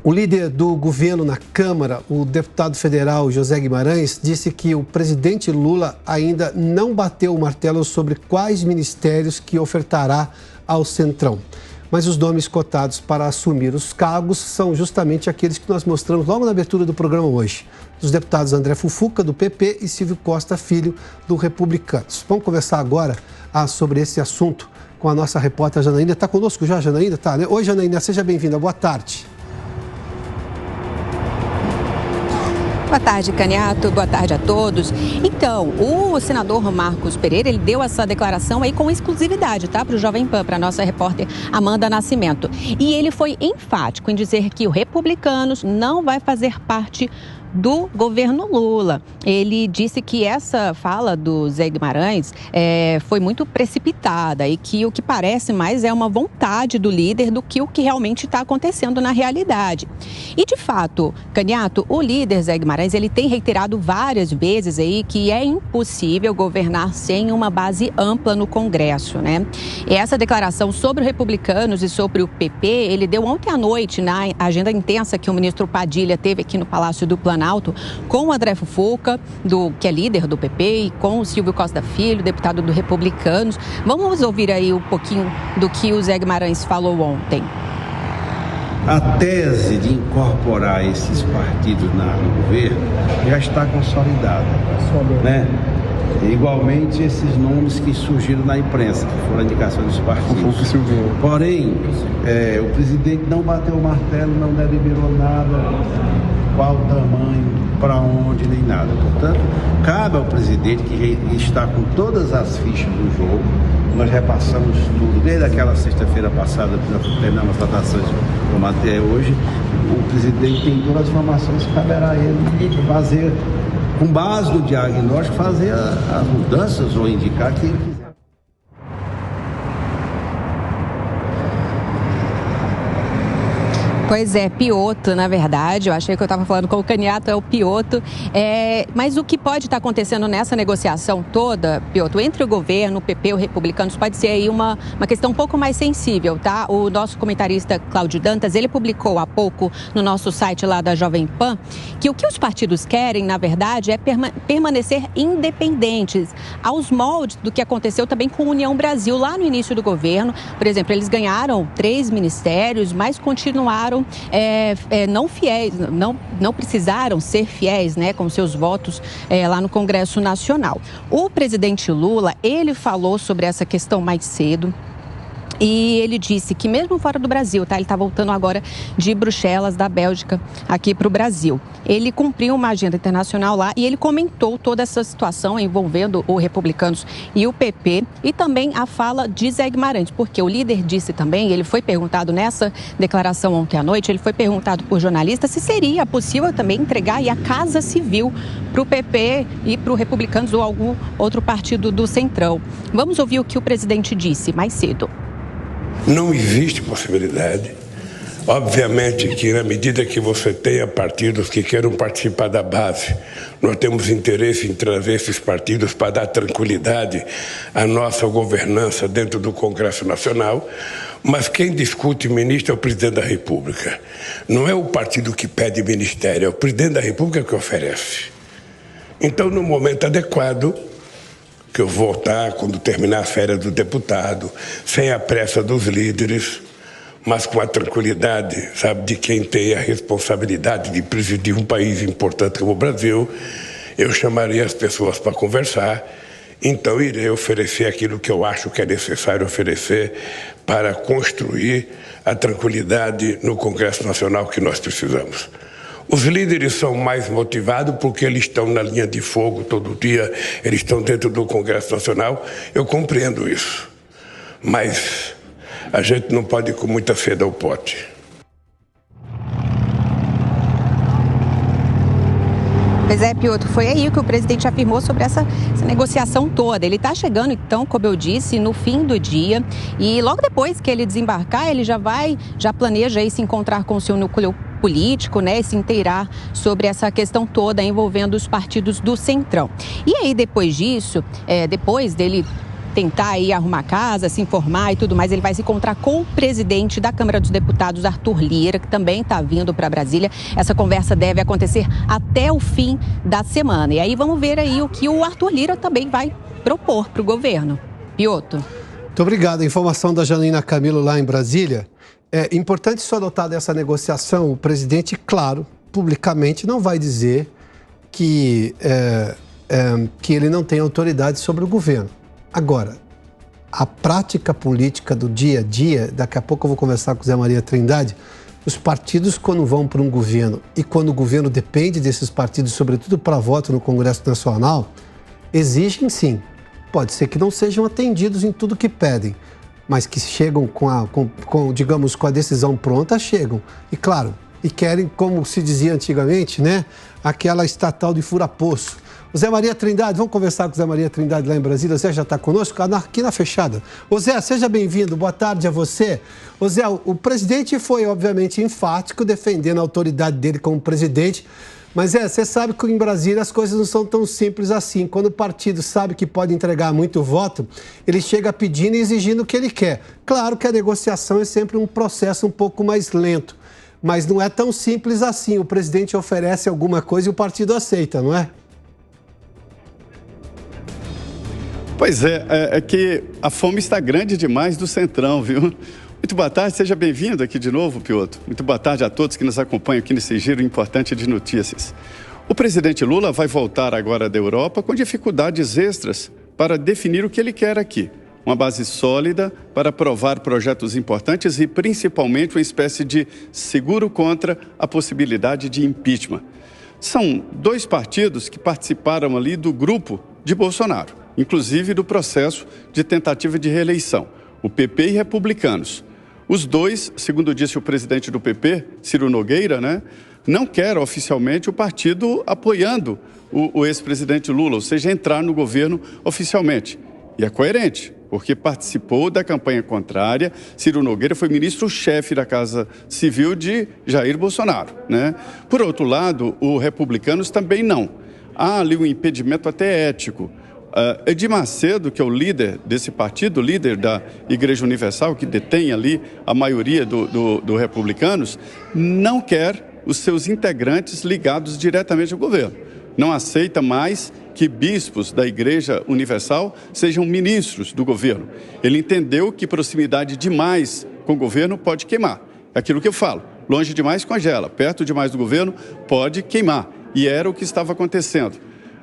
O líder do governo na Câmara, o deputado federal José Guimarães, disse que o presidente Lula ainda não bateu o martelo sobre quais ministérios que ofertará ao Centrão. Mas os nomes cotados para assumir os cargos são justamente aqueles que nós mostramos logo na abertura do programa hoje. Os deputados André Fufuca, do PP, e Silvio Costa Filho, do Republicanos. Vamos conversar agora sobre esse assunto com a nossa repórter Janaína. Está conosco já, Janaína? Tá, né? Oi, Janaína, seja bem-vinda. Boa tarde. Boa tarde, Caniato. Boa tarde a todos. Então, o senador Marcos Pereira, ele deu essa declaração aí com exclusividade, tá? Para o Jovem Pan, para a nossa repórter Amanda Nascimento. E ele foi enfático em dizer que o Republicanos não vai fazer parte do governo Lula. Ele disse que essa fala do Zé Guimarães foi muito precipitada e que o que parece mais é uma vontade do líder do que o que realmente está acontecendo na realidade. E, de fato, Caniato, o líder Zé Guimarães, ele tem reiterado várias vezes aí que é impossível governar sem uma base ampla no Congresso, né? E essa declaração sobre os Republicanos e sobre o PP, ele deu ontem à noite na agenda intensa que o ministro Padilha teve aqui no Palácio do Planalto, com o André Fufuca, que é líder do PP, e com o Silvio Costa Filho, deputado do Republicanos. Vamos ouvir aí um pouquinho do que o Zé Guimarães falou ontem. A tese de incorporar esses partidos no governo já está consolidada, né? Igualmente esses nomes que surgiram na imprensa, que foram a indicação dos partidos. Porém, o presidente não bateu o martelo, não deliberou nada, qual o tamanho, para onde, nem nada. Portanto, cabe ao presidente, que está com todas as fichas do jogo. Nós repassamos tudo, desde aquela sexta-feira passada, nós terminamos as votações como até hoje. O presidente tem todas as informações, caberá a ele fazer, com base no diagnóstico, fazer as mudanças ou indicar que ele quiser. Pois é, Pioto, na verdade. Eu achei que eu estava falando com o Caniato, é o Pioto. Mas o que pode estar acontecendo nessa negociação toda, Pioto, entre o governo, o PP e os Republicanos, pode ser aí uma questão um pouco mais sensível, tá? O nosso comentarista Cláudio Dantas, ele publicou há pouco no nosso site lá da Jovem Pan que o que os partidos querem, na verdade, é permanecer independentes aos moldes do que aconteceu também com a União Brasil lá no início do governo. Por exemplo, eles ganharam 3 ministérios, mas continuaram não fiéis, não precisaram ser fiéis, né, com seus votos lá no Congresso Nacional. O presidente Lula, ele falou sobre essa questão mais cedo. E ele disse que mesmo fora do Brasil, tá? Ele está voltando agora de Bruxelas, da Bélgica, aqui para o Brasil. Ele cumpriu uma agenda internacional lá e ele comentou toda essa situação envolvendo os Republicanos e o PP e também a fala de Zé Guimarães, porque o líder disse também, ele foi perguntado nessa declaração ontem à noite, ele foi perguntado por jornalistas se seria possível também entregar aí a Casa Civil para o PP e para os Republicanos ou algum outro partido do Centrão. Vamos ouvir o que o presidente disse mais cedo. Não existe possibilidade. Obviamente que na medida que você tenha partidos que queiram participar da base, nós temos interesse em trazer esses partidos para dar tranquilidade à nossa governança dentro do Congresso Nacional, mas quem discute ministro é o presidente da República. Não é o partido que pede ministério, é o presidente da República que oferece. Então, no momento adequado, que eu vou voltar quando terminar a férias do deputado, sem a pressa dos líderes, mas com a tranquilidade, sabe, de quem tem a responsabilidade de presidir um país importante como o Brasil, eu chamaria as pessoas para conversar, então irei oferecer aquilo que eu acho que é necessário oferecer para construir a tranquilidade no Congresso Nacional que nós precisamos. Os líderes são mais motivados porque eles estão na linha de fogo todo dia, eles estão dentro do Congresso Nacional, eu compreendo isso. Mas a gente não pode ir com muita sede ao pote. Pois é, Pioto, foi aí que o presidente afirmou sobre essa negociação toda. Ele está chegando, então, como eu disse, no fim do dia. E logo depois que ele desembarcar, ele já planeja aí se encontrar com o seu núcleo político, né, e se inteirar sobre essa questão toda envolvendo os partidos do Centrão. E aí, depois disso, depois dele tentar aí arrumar casa, se informar e tudo mais. Ele vai se encontrar com o presidente da Câmara dos Deputados, Arthur Lira, que também está vindo para Brasília. Essa conversa deve acontecer até o fim da semana. E aí vamos ver aí o que o Arthur Lira também vai propor para o governo. Piotr. Muito obrigado. A informação da Janaína Camilo lá em Brasília. É importante só notar dessa negociação, o presidente, claro, publicamente não vai dizer que ele não tem autoridade sobre o governo. Agora, a prática política do dia a dia, daqui a pouco eu vou conversar com o Zé Maria Trindade, os partidos quando vão para um governo e quando o governo depende desses partidos, sobretudo para voto no Congresso Nacional, exigem sim. Pode ser que não sejam atendidos em tudo que pedem, mas que chegam com a decisão pronta, chegam. E claro, e querem, como se dizia antigamente, né, aquela estatal de fura-poço. O Zé Maria Trindade, vamos conversar com o Zé Maria Trindade lá em Brasília. O Zé já está conosco, aqui na fechada. Ô Zé, seja bem-vindo, boa tarde a você. Ô Zé, o presidente foi obviamente enfático, defendendo a autoridade dele como presidente, mas você sabe que em Brasília as coisas não são tão simples assim. Quando o partido sabe que pode entregar muito voto, ele chega pedindo e exigindo o que ele quer. Claro que a negociação é sempre um processo um pouco mais lento, mas não é tão simples assim. O presidente oferece alguma coisa e o partido aceita, não é? Pois é que a fome está grande demais do Centrão, viu? Muito boa tarde, seja bem-vindo aqui de novo, Piotr. Muito boa tarde a todos que nos acompanham aqui nesse giro importante de notícias. O presidente Lula vai voltar agora da Europa com dificuldades extras para definir o que ele quer aqui. Uma base sólida para aprovar projetos importantes e principalmente uma espécie de seguro contra a possibilidade de impeachment. São dois partidos que participaram ali do grupo de Bolsonaro, inclusive do processo de tentativa de reeleição, o PP e Republicanos. Os dois, segundo disse o presidente do PP, Ciro Nogueira, não quer oficialmente o partido apoiando o ex-presidente Lula, ou seja, entrar no governo oficialmente. E é coerente, porque participou da campanha contrária. Ciro Nogueira foi ministro-chefe da Casa Civil de Jair Bolsonaro, Por outro lado, o Republicanos também não. Há ali um impedimento até ético. Edir Macedo, que é o líder desse partido, líder da Igreja Universal, que detém ali a maioria do Republicanos, não quer os seus integrantes ligados diretamente ao governo. Não aceita mais que bispos da Igreja Universal sejam ministros do governo. Ele entendeu que proximidade demais com o governo pode queimar. É aquilo que eu falo, longe demais congela, perto demais do governo pode queimar. E era o que estava acontecendo.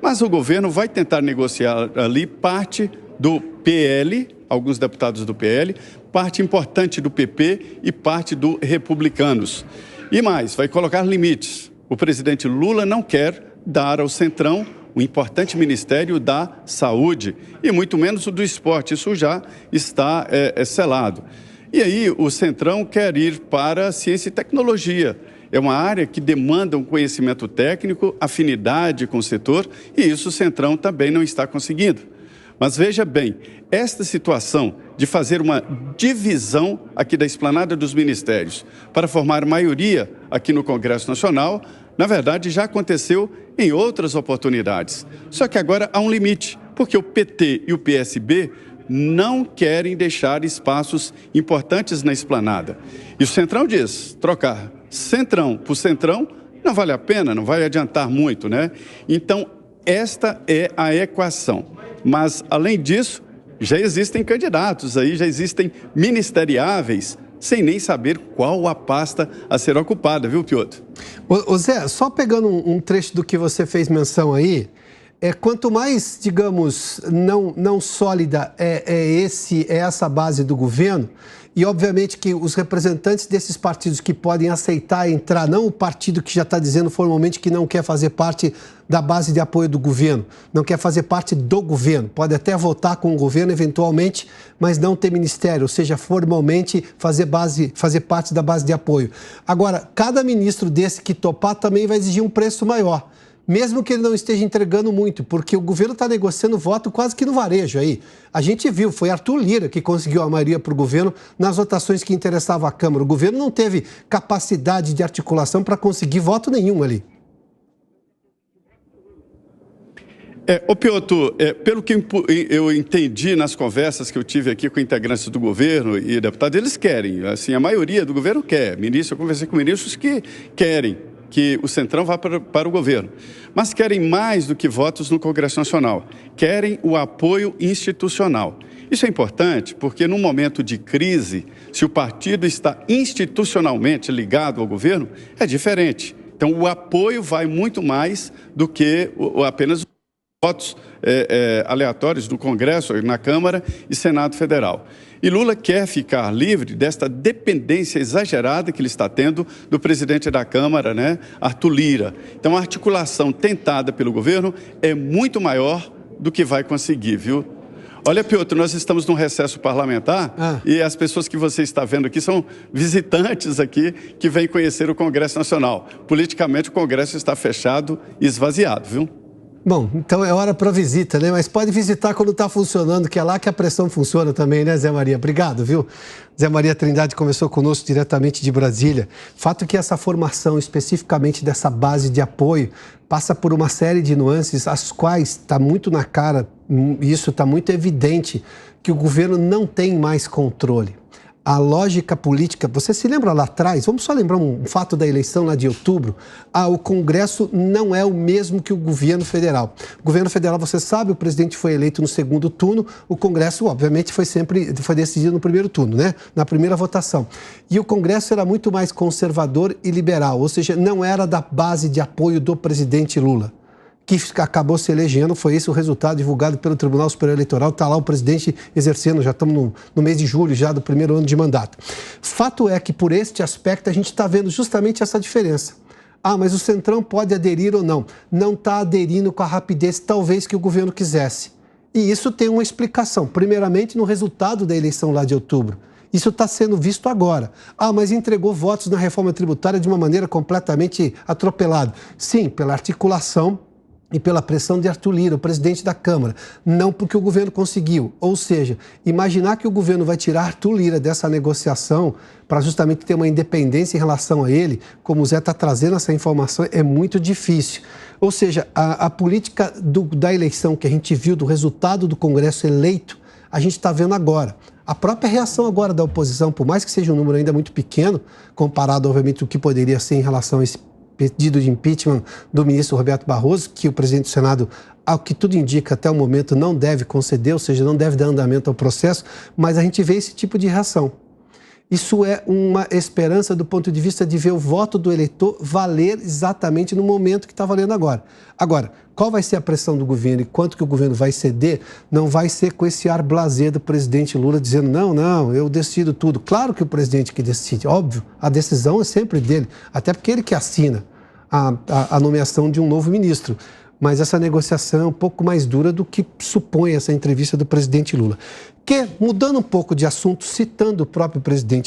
Mas o governo vai tentar negociar ali parte do PL, alguns deputados do PL, parte importante do PP e parte do Republicanos. E mais, vai colocar limites. O presidente Lula não quer dar ao Centrão o importante Ministério da Saúde e muito menos o do Esporte. Isso já está selado. E aí o Centrão quer ir para a ciência e tecnologia. É uma área que demanda um conhecimento técnico, afinidade com o setor, e isso o Centrão também não está conseguindo. Mas veja bem, esta situação de fazer uma divisão aqui da esplanada dos ministérios para formar maioria aqui no Congresso Nacional, na verdade já aconteceu em outras oportunidades. Só que agora há um limite, porque o PT e o PSB não querem deixar espaços importantes na esplanada. E o Centrão diz, trocar Centrão por Centrão não vale a pena, não vai adiantar muito, Então, esta é a equação. Mas, além disso, já existem candidatos aí, já existem ministeriáveis, sem nem saber qual a pasta a ser ocupada, viu, Piotr? Ô Zé, só pegando um trecho do que você fez menção aí, quanto mais, digamos, não sólida é essa base do governo, e obviamente que os representantes desses partidos que podem aceitar entrar, não o partido que já está dizendo formalmente que não quer fazer parte da base de apoio do governo, não quer fazer parte do governo, pode até votar com o governo eventualmente, mas não ter ministério, ou seja, formalmente fazer parte da base de apoio. Agora, cada ministro desse que topar também vai exigir um preço maior. Mesmo que ele não esteja entregando muito, porque o governo está negociando voto quase que no varejo aí. A gente viu, foi Arthur Lira que conseguiu a maioria para o governo nas votações que interessavam a Câmara. O governo não teve capacidade de articulação para conseguir voto nenhum ali. Piotr, pelo que eu entendi nas conversas que eu tive aqui com integrantes do governo e deputados, eles querem, assim, a maioria do governo quer. Eu conversei com ministros que querem que o Centrão vá para o governo, mas querem mais do que votos no Congresso Nacional, querem o apoio institucional. Isso é importante porque, num momento de crise, se o partido está institucionalmente ligado ao governo, é diferente. Então, o apoio vai muito mais do que apenas votos aleatórios do Congresso, na Câmara e Senado Federal. E Lula quer ficar livre desta dependência exagerada que ele está tendo do presidente da Câmara, né, Arthur Lira. Então, a articulação tentada pelo governo é muito maior do que vai conseguir, viu? Olha, Piotr, nós estamos num recesso parlamentar e as pessoas que você está vendo aqui são visitantes aqui que vêm conhecer o Congresso Nacional. Politicamente, o Congresso está fechado e esvaziado, viu? Bom, então é hora para visita, né? Mas pode visitar quando está funcionando, que é lá que a pressão funciona também, né, Zé Maria? Obrigado, viu? Zé Maria Trindade conversou conosco diretamente de Brasília. Fato é que essa formação, especificamente dessa base de apoio, passa por uma série de nuances, as quais está muito na cara, e isso está muito evidente, que o governo não tem mais controle. A lógica política, você se lembra lá atrás? Vamos só lembrar um fato da eleição lá de outubro. O Congresso não é o mesmo que o governo federal. O governo federal, você sabe, o presidente foi eleito no segundo turno, o Congresso, obviamente, foi decidido no primeiro turno, né? Na primeira votação. E o Congresso era muito mais conservador e liberal, ou seja, não era da base de apoio do presidente Lula, que acabou se elegendo. Foi esse o resultado divulgado pelo Tribunal Superior Eleitoral. Está lá o presidente exercendo, já estamos no mês de julho, já do primeiro ano de mandato. Fato é que, por este aspecto, a gente está vendo justamente essa diferença. Mas o Centrão pode aderir ou não. Não está aderindo com a rapidez, talvez, que o governo quisesse. E isso tem uma explicação. Primeiramente, no resultado da eleição lá de outubro. Isso está sendo visto agora. Mas entregou votos na reforma tributária de uma maneira completamente atropelada. Sim, pela articulação e pela pressão de Arthur Lira, o presidente da Câmara, não porque o governo conseguiu. Ou seja, imaginar que o governo vai tirar Arthur Lira dessa negociação para justamente ter uma independência em relação a ele, como o Zé está trazendo essa informação, é muito difícil. Ou seja, a política da eleição que a gente viu, do resultado do Congresso eleito, a gente está vendo agora. A própria reação agora da oposição, por mais que seja um número ainda muito pequeno, comparado, obviamente, ao que poderia ser em relação a esse pedido de impeachment do ministro Roberto Barroso, que o presidente do Senado, ao que tudo indica até o momento, não deve conceder, ou seja, não deve dar andamento ao processo, mas a gente vê esse tipo de reação. Isso é uma esperança do ponto de vista de ver o voto do eleitor valer exatamente no momento que está valendo agora. Agora, qual vai ser a pressão do governo e quanto que o governo vai ceder, não vai ser com esse ar blasé do presidente Lula dizendo não, eu decido tudo. Claro que o presidente que decide, óbvio, a decisão é sempre dele, até porque ele que assina a nomeação de um novo ministro. Mas essa negociação é um pouco mais dura do que supõe essa entrevista do presidente Lula. Que, mudando um pouco de assunto, citando o próprio presidente